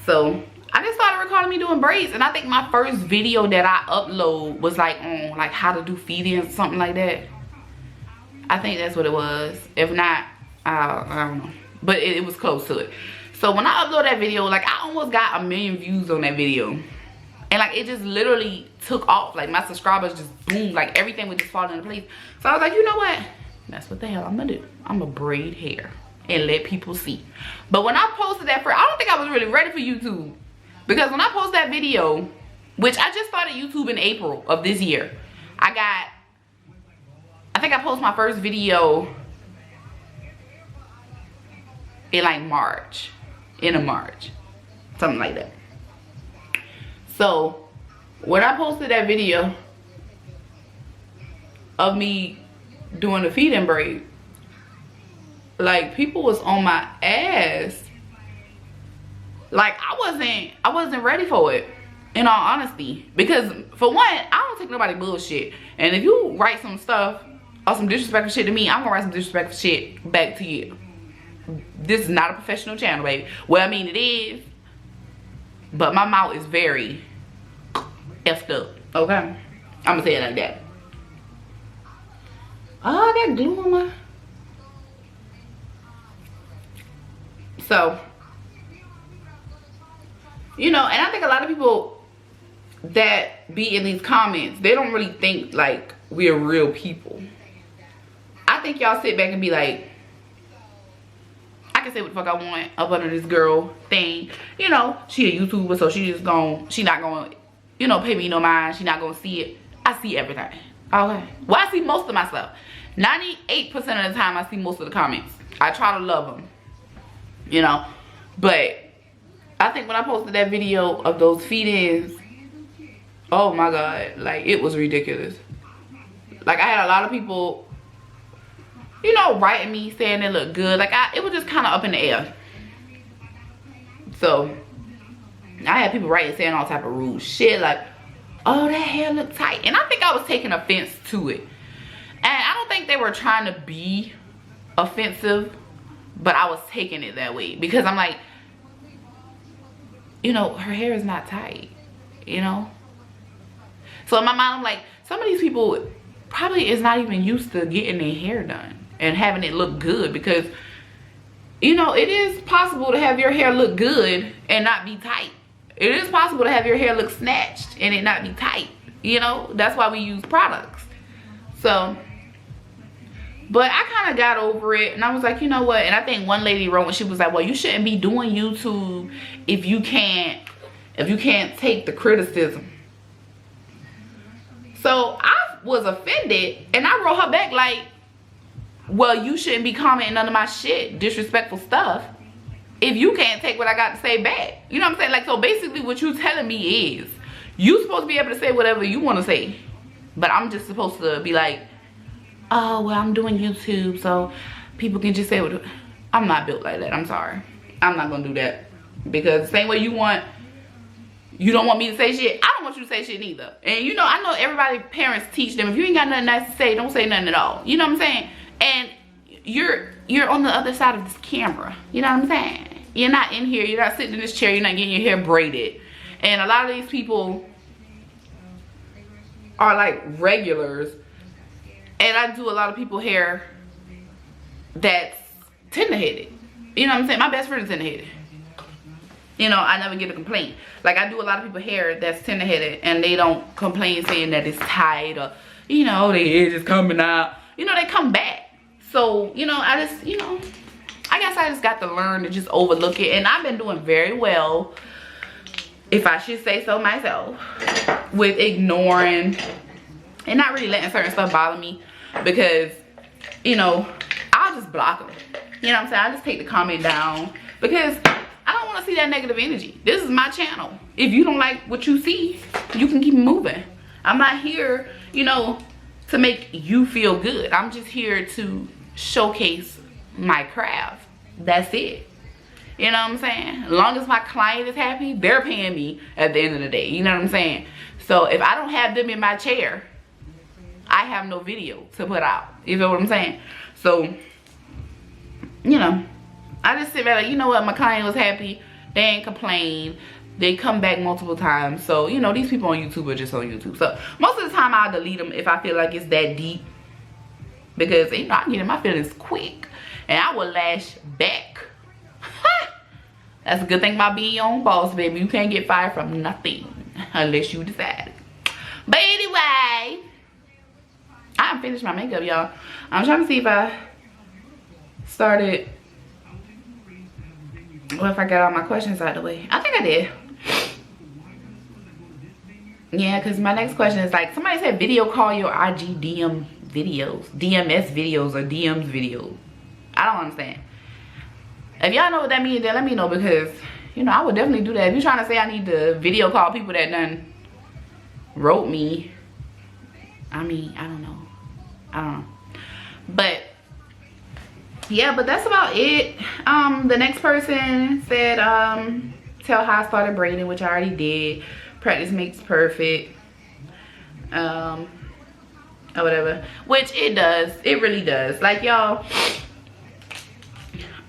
So I just started recording me doing braids. And I think my first video that I upload was like on like how to do feed-ins, something like that. I think that's what it was. If not, I don't know. But it was close to it. So when I uploaded that video, like, I almost got 1 million views on that video. And like, it just literally took off. Like, my subscribers just boom, like everything would just fall into place. So I was like, you know what? That's what the hell I'm gonna do. I'm gonna braid hair and let people see. But when I posted that I don't think I was really ready for YouTube. Because when I posted that video, which I just started YouTube in April of this year, I think I posted my first video in like March. End of March. Something like that. So when I posted that video of me doing the feed-in braid, like, people was on my ass. Like, I wasn't ready for it. in all honesty. Because for one, I don't take nobody bullshit. And if you write some stuff or some disrespectful shit to me, I'm gonna write some disrespectful shit back to you. This is not a professional channel, baby. Well, I mean, it is, but my mouth is very effed up, okay? I'm gonna say it like that. Oh, that glue on my... So, you know, and I think a lot of people that be in these comments, they don't really think like we're real people. I think y'all sit back and be like, I can say what the fuck I want up under this girl thing. You know, she a YouTuber, so she not gonna, you know, pay me no mind. She not gonna see it. I see everything. Okay. Well, I see most of my stuff. 98% of the time, I see most of the comments. I try to love them. You know, but I think when I posted that video of those feed-ins, oh my God, like it was ridiculous. Like I had a lot of people, you know, writing me saying they look good. Like it was just kind of up in the air. So I had people writing saying all type of rude shit like, oh, that hair look tight. And I think I was taking offense to it. And I don't think they were trying to be offensive, but I was taking it that way because I'm like, you know, her hair is not tight, you know? So in my mind, I'm like, some of these people probably is not even used to getting their hair done and having it look good because, you know, it is possible to have your hair look good and not be tight. It is possible to have your hair look snatched and it not be tight, you know? That's why we use products. So... but I kind of got over it and I was like, you know what? And I think one lady wrote when she was like, well, you shouldn't be doing YouTube if you can't take the criticism. So I was offended and I wrote her back like, well, you shouldn't be commenting under my shit, disrespectful stuff, if you can't take what I got to say back. You know what I'm saying? Like, so basically what you telling me is you supposed to be able to say whatever you want to say, but I'm just supposed to be like, oh, well, I'm doing YouTube, so people can just say what... I'm not built like that. I'm sorry. I'm not gonna do that. Because the same way you don't want me to say shit, I don't want you to say shit neither. And you know, I know everybody, parents teach them, if you ain't got nothing nice to say, don't say nothing at all. You know what I'm saying? And you're on the other side of this camera. You know what I'm saying? You're not in here, you're not sitting in this chair, you're not getting your hair braided. And a lot of these people are like regulars. And I do a lot of people hair that's tender-headed. You know what I'm saying? My best friend is tender-headed. You know, I never get a complaint. Like, I do a lot of people hair that's tender-headed and they don't complain saying that it's tight or, you know, their hair is coming out. You know, they come back. So, you know, I just, you know, I guess I just got to learn to just overlook it. And I've been doing very well, if I should say so myself, with ignoring and not really letting certain stuff bother me. Because, you know, I'll just block them. You know what I'm saying? I just take the comment down because I don't want to see that negative energy. This is my channel. If you don't like what you see, you can keep moving. I'm not here, you know, to make you feel good. I'm just here to showcase my craft. That's it. You know what I'm saying? As long as my client is happy, they're paying me at the end of the day. You know what I'm saying? So if I don't have them in my chair, I have no video to put out. You feel what I'm saying? So, you know, I just sit back like, you know what? My client was happy. They ain't complain. They come back multiple times. So, you know, these people on YouTube are just on YouTube. So, most of the time I'll delete them if I feel like it's that deep. Because, you know, I get in my feelings quick. And I will lash back. That's a good thing about being your own boss, baby. You can't get fired from nothing unless you decide. But anyway, I haven't finished my makeup, y'all. I'm trying to see if I started, or if I got all my questions out of the way. I think I did. Yeah, because my next question is like, somebody said video call your IG DM videos, DMS videos, or DMs videos. I don't understand. If y'all know what that means, then let me know, because, you know, I would definitely do that. If you're trying to say I need to video call people that done wrote me, I mean, I don't know. But yeah, but that's about it. The next person said tell how I started braiding, which I already did. practice makes perfect, or whatever, which it does. It really does. Like, y'all,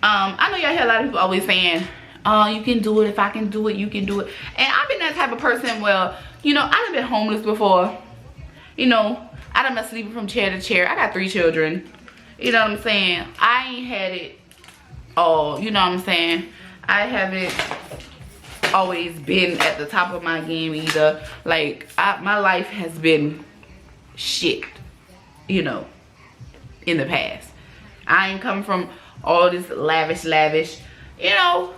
I know y'all hear a lot of people always saying, oh, you can do it. If I can do it, you can do it. And I've been that type of person. Well, you know, I've been homeless before. You know, I done been sleeping from chair to chair. I got 3 children. You know what I'm saying? I ain't had it all. You know what I'm saying? I haven't always been at the top of my game either. Like, my life has been shit, you know, in the past. I ain't come from all this lavish, you know.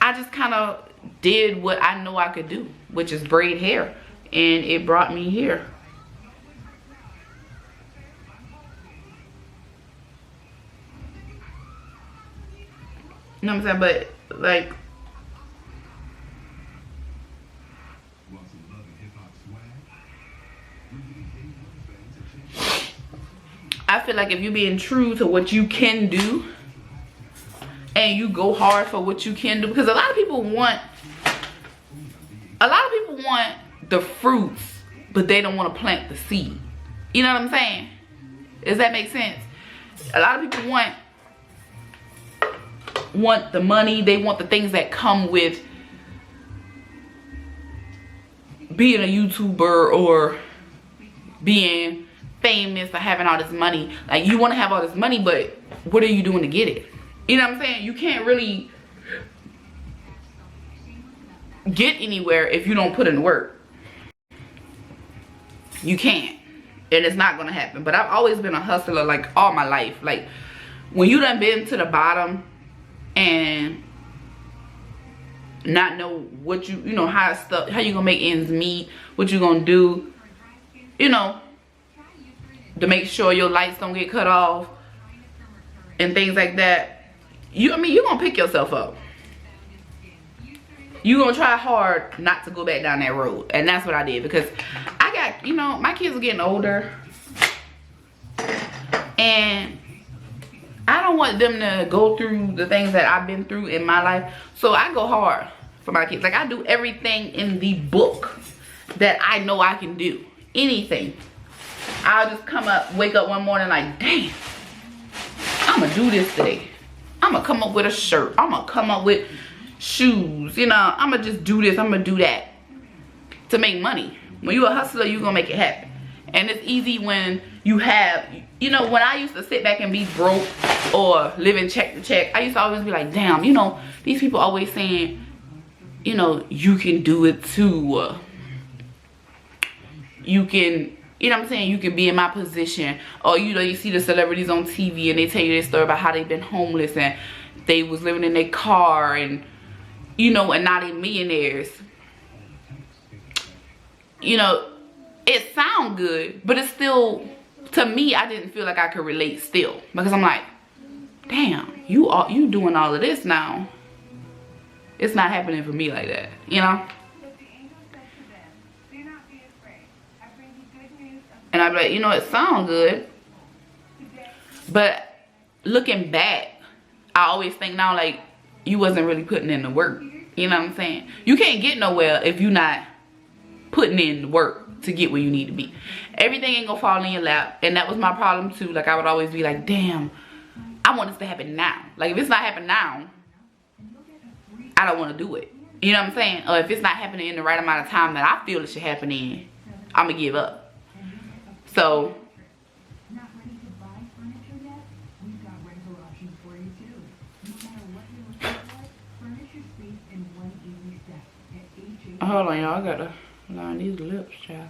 I just kind of did what I know I could do, which is braid hair, and it brought me here. You know what I'm saying? But like, I feel like if you're being true to what you can do and you go hard for what you can do, because a lot of people want the fruits, but they don't want to plant the seed. You know what I'm saying? Does that make sense? A lot of people want the money. They want the things that come with being a YouTuber or being famous or having all this money. Like, you want to have all this money, but what are you doing to get it? You know what I'm saying? You can't really get anywhere if you don't put in work. You can't, and it's not gonna happen. But I've always been a hustler, like, all my life. Like, when you done been to the bottom and not know what you know, how you gonna make ends meet, what you gonna do, you know, to make sure your lights don't get cut off and things like that. I mean, you're gonna pick yourself up. You're gonna try hard not to go back down that road. And that's what I did, because I got, you know, my kids are getting older, and I don't want them to go through the things that I've been through in my life. So I go hard for my kids. Like, I do everything in the book that I know I can do. Anything. I'll just wake up one morning like, damn, I'm gonna do this today. I'm gonna come up with a shirt. I'm gonna come up with shoes. You know, I'm gonna just do this. I'm gonna do that to make money. When you're a hustler, you're gonna make it happen. And it's easy when you have, you know, when I used to sit back and be broke or living check to check, I used to always be like, damn, you know, these people always saying, you know, you can do it too. You can, you know what I'm saying, you can be in my position. Or, you know, you see the celebrities on TV and they tell you their story about how they've been homeless and they was living in their car and, you know, and now they millionaires. You know, it sound good, but it's still, to me, I didn't feel like I could relate still. Because I'm like, damn, you doing all of this now. It's not happening for me like that, you know? And I'd be like, you know, it sounds good. But looking back, I always think now, like, you wasn't really putting in the work. You know what I'm saying? You can't get nowhere if you're not putting in the work to get where you need to be. Everything ain't gonna fall in your lap. And that was my problem too. Like, I would always be like, damn, I want this to happen now. Like, if it's not happening now, I don't want to do it. You know what I'm saying? Or if it's not happening in the right amount of time that I feel it should happen in, I'm gonna give up. So hold on, y'all. I gotta line these lips, child.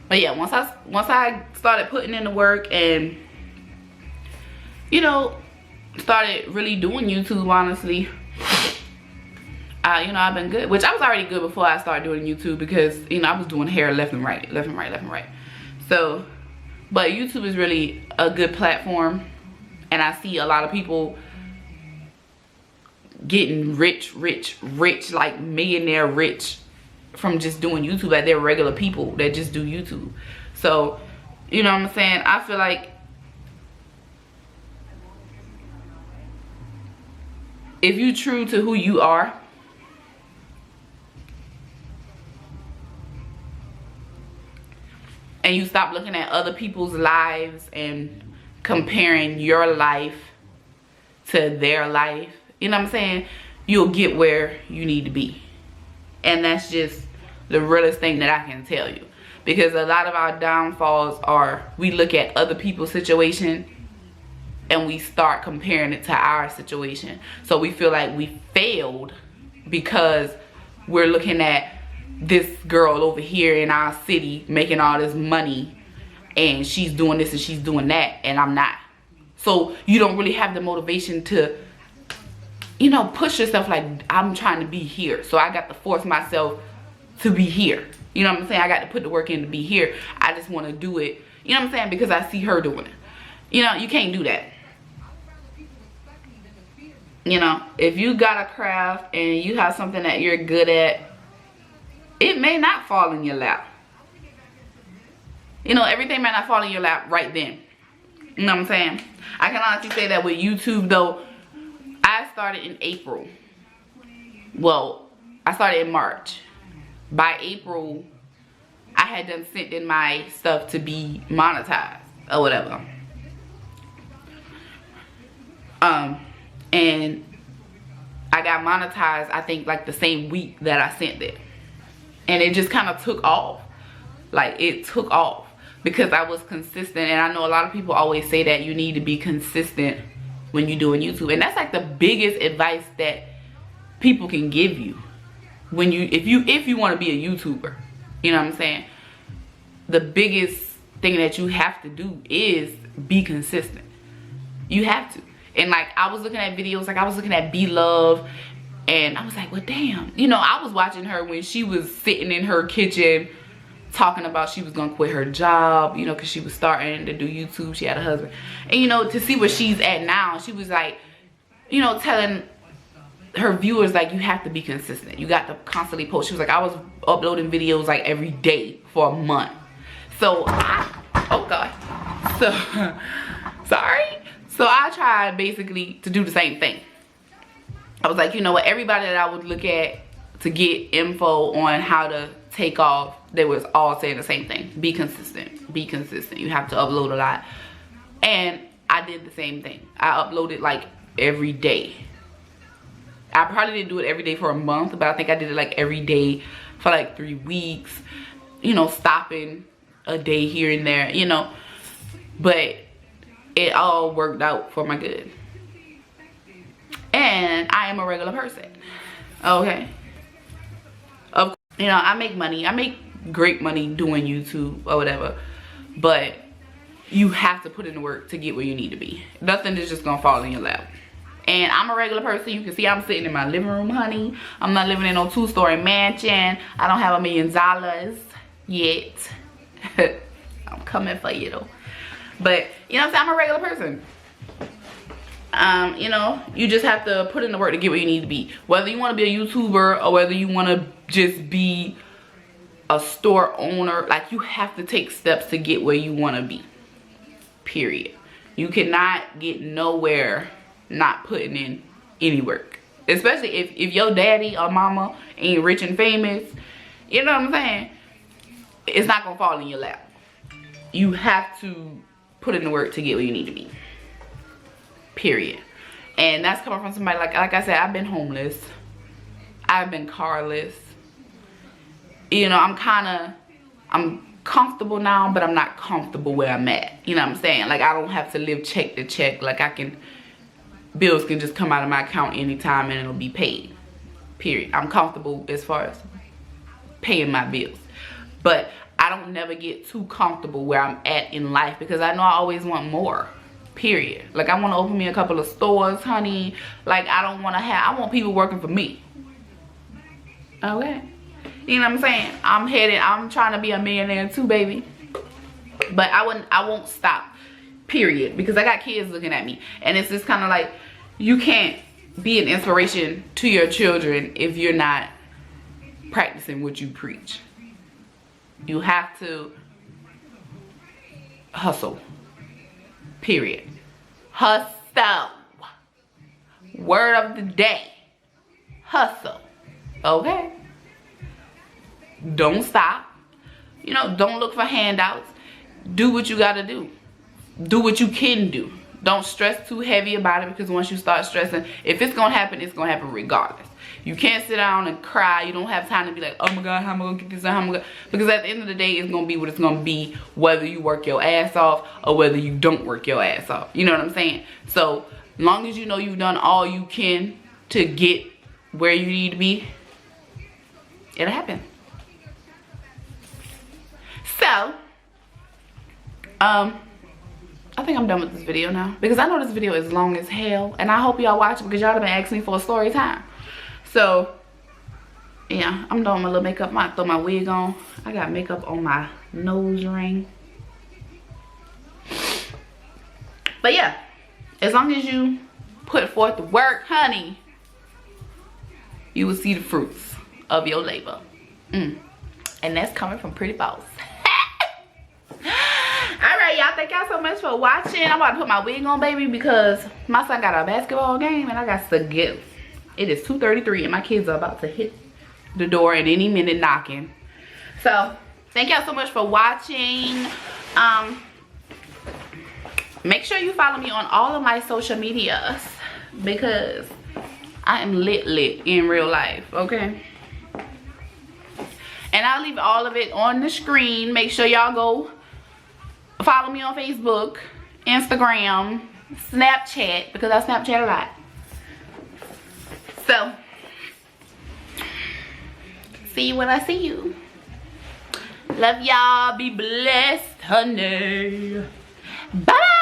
But yeah, once I started putting in the work and, you know, started really doing YouTube, honestly, you know, I've been good. Which I was already good before I started doing YouTube, because, you know, I was doing hair left and right. So, but YouTube is really a good platform. And I see a lot of people getting rich, like millionaire rich from just doing YouTube. Like, they're regular people that just do YouTube. So, you know what I'm saying? I feel like if you true to who you are, and you stop looking at other people's lives and comparing your life to their life, you know what I'm saying, you'll get where you need to be. And that's just the realest thing that I can tell you. Because a lot of our downfalls are, we look at other people's situation and we start comparing it to our situation. So we feel like we failed because we're looking at this girl over here in our city making all this money, and she's doing this and she's doing that, and I'm not. So you don't really have the motivation to, you know, push yourself like, I'm trying to be here, so I got to force myself to be here. You know what I'm saying? I got to put the work in to be here. I just want to do it, you know what I'm saying, because I see her doing it. You know, you can't do that. You know, if you got a craft and you have something that you're good at, it may not fall in your lap. You know, everything may not fall in your lap right then. You know what I'm saying? I can honestly say that with YouTube though, I started in April. Well, I started in March. By April, I had done sent in my stuff to be monetized or whatever. And I got monetized, I think, like the same week that I sent it. And it just kind of took off. Like, it took off because I was consistent. And I know a lot of people always say that you need to be consistent when you're doing YouTube. And that's like the biggest advice that people can give you. When you, if you want to be a YouTuber, you know what I'm saying? The biggest thing that you have to do is be consistent. You have to. And like, I was looking at videos, like I was looking at B-Love, and I was like, well, damn. You know, I was watching her when she was sitting in her kitchen talking about she was gonna quit her job, you know, because she was starting to do YouTube. She had a husband. And, you know, to see where she's at now, she was like, you know, telling her viewers, like, you have to be consistent. You got to constantly post. She was like, I was uploading videos like every day for a month. So, oh God. So, sorry. So I tried basically to do the same thing. I was like, you know what, everybody that I would look at to get info on how to take off, they was all saying the same thing. Be consistent. Be consistent. You have to upload a lot. And I did the same thing. I uploaded like every day. I probably didn't do it every day for a month, but I think I did it like every day for like 3 weeks. You know, stopping a day here and there, you know. But it all worked out for my good. And I am a regular person. Okay. Of course, you know, I make money. I make great money doing YouTube or whatever. But you have to put in the work to get where you need to be. Nothing is just gonna fall in your lap. And I'm a regular person. You can see I'm sitting in my living room, honey. I'm not living in no 2-story mansion. I don't have $1 million yet. I'm coming for you though. But, you know what I'm saying? I'm a regular person. You know, you just have to put in the work to get where you need to be. Whether you want to be a YouTuber or whether you want to just be a store owner, like, you have to take steps to get where you want to be. Period. You cannot get nowhere not putting in any work. Especially if your daddy or mama ain't rich and famous. You know what I'm saying? It's not going to fall in your lap. You have to put in the work to get where you need to be. Period. And that's coming from somebody, like I said, I've been homeless. I've been carless. You know, I'm comfortable now, but I'm not comfortable where I'm at. You know what I'm saying? Like, I don't have to live check to check. Like, bills can just come out of my account anytime and it'll be paid. Period. I'm comfortable as far as paying my bills. But I don't never get too comfortable where I'm at in life because I know I always want more. Period. Like, I want to open me a couple of stores, honey. Like, I want people working for me. Okay. You know what I'm saying? I'm trying to be a millionaire too, baby. But I won't stop. Period. Because I got kids looking at me. And it's just kind of like, you can't be an inspiration to your children if you're not practicing what you preach. You have to hustle. Period. Hustle. Word of the day. Hustle. Okay? Don't stop. You know, don't look for handouts. Do what you gotta do. Do what you can do. Don't stress too heavy about it, because once you start stressing, if it's gonna happen, it's gonna happen regardless. You can't sit down and cry. You don't have time to be like, oh my God, how am I gonna get this done? How am I gonna... Because at the end of the day, it's gonna be what it's gonna be, whether you work your ass off or whether you don't work your ass off. You know what I'm saying? So, as long as you know you've done all you can to get where you need to be, it'll happen. So, I think I'm done with this video now, because I know this video is long as hell, and I hope y'all watch it because y'all have been asking me for a story time. So, yeah, I'm doing my little makeup. I might throw my wig on. I got makeup on my nose ring. But yeah, as long as you put forth the work, honey, you will see the fruits of your labor. And that's coming from PrettyBoss. Alright, y'all, thank y'all so much for watching. I'm about to put my wig on, baby, because my son got a basketball game and I got to go. It is 2:33 and my kids are about to hit the door at any minute knocking. So, thank y'all so much for watching. Make sure you follow me on all of my social medias, because I am lit in real life, okay? And I'll leave all of it on the screen. Make sure y'all go follow me on Facebook, Instagram, Snapchat, because I Snapchat a lot. So, see you when I see you. Love y'all. Be blessed, honey. Bye.